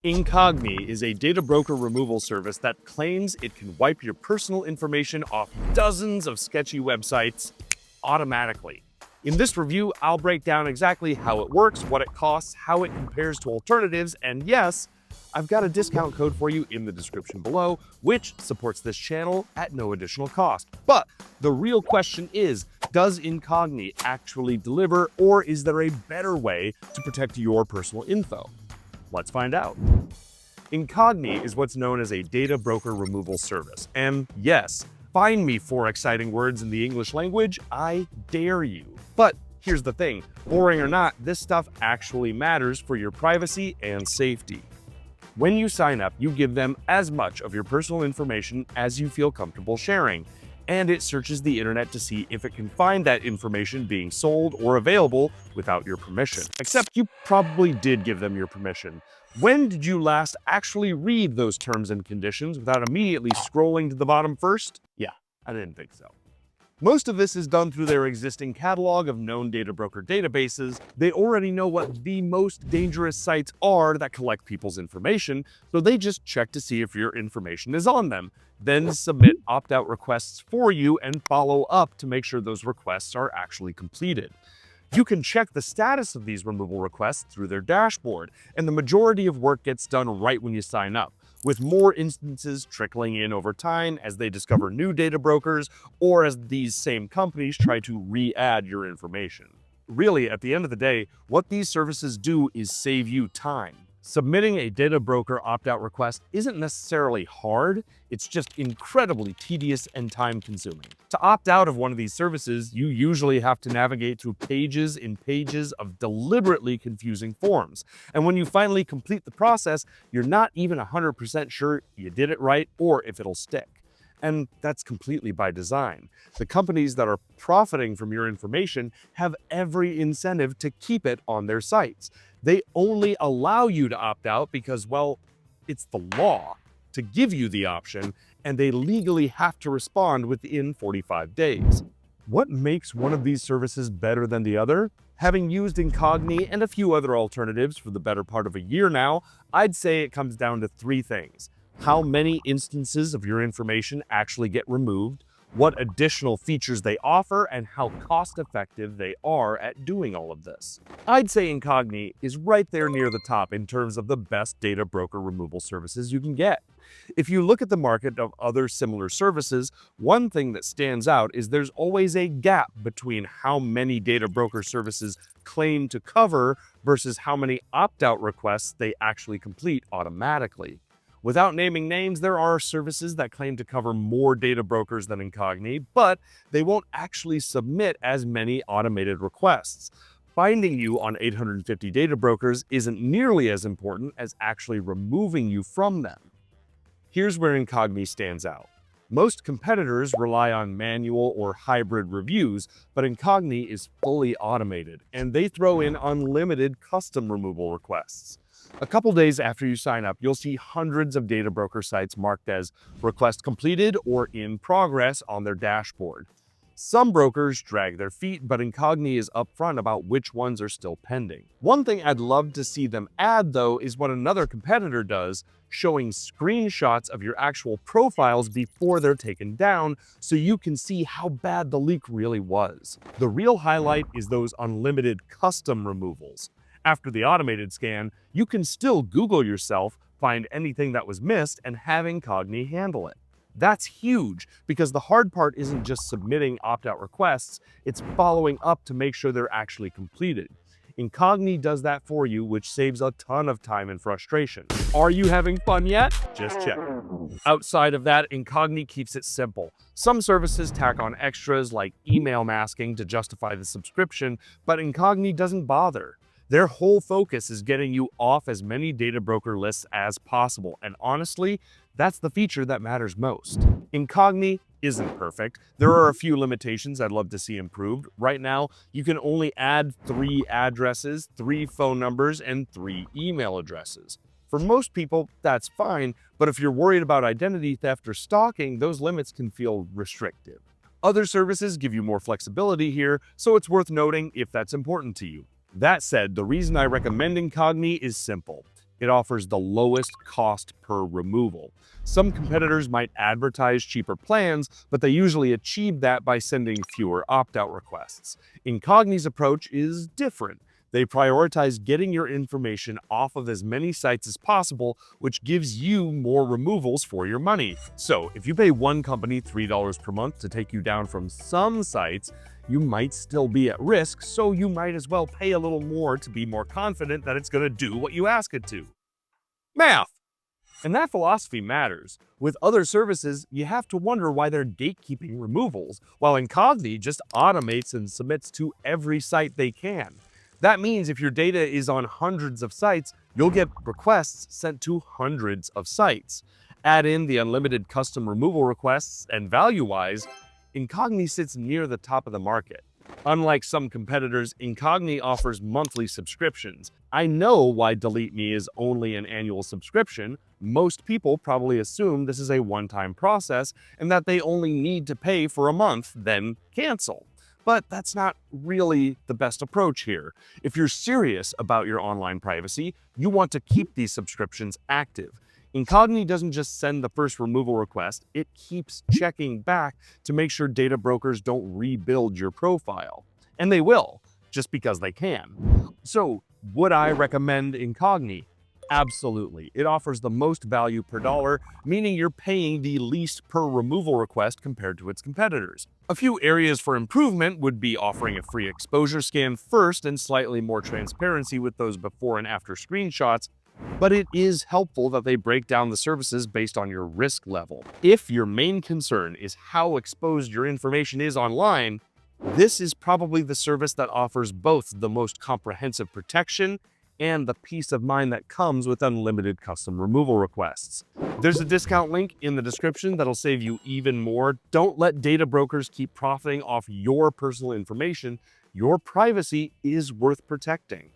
Incogni is a data broker removal service that claims it can wipe your personal information off dozens of sketchy websites automatically. In this review, I'll break down exactly how it works, what it costs, how it compares to alternatives, and yes, I've got a discount code for you in the description below, which supports this channel at no additional cost. But the real question is, does Incogni actually deliver, or is there a better way to protect your personal info? Let's find out. Incogni is what's known as a data broker removal service. And yes, find me 4 exciting words in the English language, I dare you. But here's the thing, boring or not, this stuff actually matters for your privacy and safety. When you sign up, you give them as much of your personal information as you feel comfortable sharing, and it searches the internet to see if it can find that information being sold or available without your permission. Except you probably did give them your permission. When did you last actually read those terms and conditions without immediately scrolling to the bottom first? Yeah, I didn't think so. Most of this is done through their existing catalog of known data broker databases. They already know what the most dangerous sites are that collect people's information, so they just check to see if your information is on them, then submit opt-out requests for you and follow up to make sure those requests are actually completed. You can check the status of these removal requests through their dashboard, and the majority of work gets done right when you sign up, with more instances trickling in over time as they discover new data brokers or as these same companies try to re-add your information. Really, at the end of the day, what these services do is save you time. Submitting a data broker opt-out request isn't necessarily hard, it's just incredibly tedious and time-consuming. To opt out of one of these services, you usually have to navigate through pages and pages of deliberately confusing forms. And when you finally complete the process, you're not even 100% sure you did it right or if it'll stick. And that's completely by design. The companies that are profiting from your information have every incentive to keep it on their sites. They only allow you to opt out because, well, it's the law to give you the option, and they legally have to respond within 45 days. What makes one of these services better than the other? Having used Incogni and a few other alternatives for the better part of a year now, I'd say it comes down to 3 things. How many instances of your information actually get removed, what additional features they offer, and how cost-effective they are at doing all of this. I'd say Incogni is right there near the top in terms of the best data broker removal services you can get. If you look at the market of other similar services, one thing that stands out is there's always a gap between how many data broker services claim to cover versus how many opt-out requests they actually complete automatically. Without naming names, there are services that claim to cover more data brokers than Incogni, but they won't actually submit as many automated requests. Finding you on 850 data brokers isn't nearly as important as actually removing you from them. Here's where Incogni stands out. Most competitors rely on manual or hybrid reviews, but Incogni is fully automated, and they throw in unlimited custom removal requests. A couple days after you sign up, you'll see hundreds of data broker sites marked as request completed or in progress on their dashboard. Some brokers drag their feet, but Incogni is upfront about which ones are still pending. One thing I'd love to see them add, though, is what another competitor does, showing screenshots of your actual profiles before they're taken down so you can see how bad the leak really was. The real highlight is those unlimited custom removals. After the automated scan, you can still Google yourself, find anything that was missed, and have Incogni handle it. That's huge because the hard part isn't just submitting opt-out requests, it's following up to make sure they're actually completed. Incogni does that for you, which saves a ton of time and frustration. Are you having fun yet? Just check. Outside of that, Incogni keeps it simple. Some services tack on extras like email masking to justify the subscription, but Incogni doesn't bother. Their whole focus is getting you off as many data broker lists as possible, and honestly, that's the feature that matters most. Incogni isn't perfect. There are a few limitations I'd love to see improved. Right now, you can only add 3 addresses, 3 phone numbers, and 3 email addresses. For most people, that's fine, but if you're worried about identity theft or stalking, those limits can feel restrictive. Other services give you more flexibility here, so it's worth noting if that's important to you. That said, the reason I recommend Incogni is simple. it offers the lowest cost per removal. Some competitors might advertise cheaper plans, but they usually achieve that by sending fewer opt-out requests. Incogni's approach is different. They prioritize getting your information off of as many sites as possible, which gives you more removals for your money. So, if you pay one company $3 per month to take you down from some sites, you might still be at risk, so you might as well pay a little more to be more confident that it's going to do what you ask it to. Math! And that philosophy matters. With other services, you have to wonder why they're gatekeeping removals, while Incogni just automates and submits to every site they can. That means if your data is on hundreds of sites, you'll get requests sent to hundreds of sites. Add in the unlimited custom removal requests, and value-wise, Incogni sits near the top of the market. Unlike some competitors, Incogni offers monthly subscriptions. I know why Delete Me is only an annual subscription. Most people probably assume this is a one-time process and that they only need to pay for a month, then cancel. But that's not really the best approach here. If you're serious about your online privacy, you want to keep these subscriptions active. Incogni doesn't just send the first removal request, it keeps checking back to make sure data brokers don't rebuild your profile. And they will, just because they can. So, would I recommend Incogni? Absolutely. It offers the most value per dollar, meaning you're paying the least per removal request compared to its competitors. A few areas for improvement would be offering a free exposure scan first and slightly more transparency with those before and after screenshots, but it is helpful that they break down the services based on your risk level. If your main concern is how exposed your information is online, this is probably the service that offers both the most comprehensive protection and the peace of mind that comes with unlimited custom removal requests. There's a discount link in the description that'll save you even more. Don't let data brokers keep profiting off your personal information. Your privacy is worth protecting.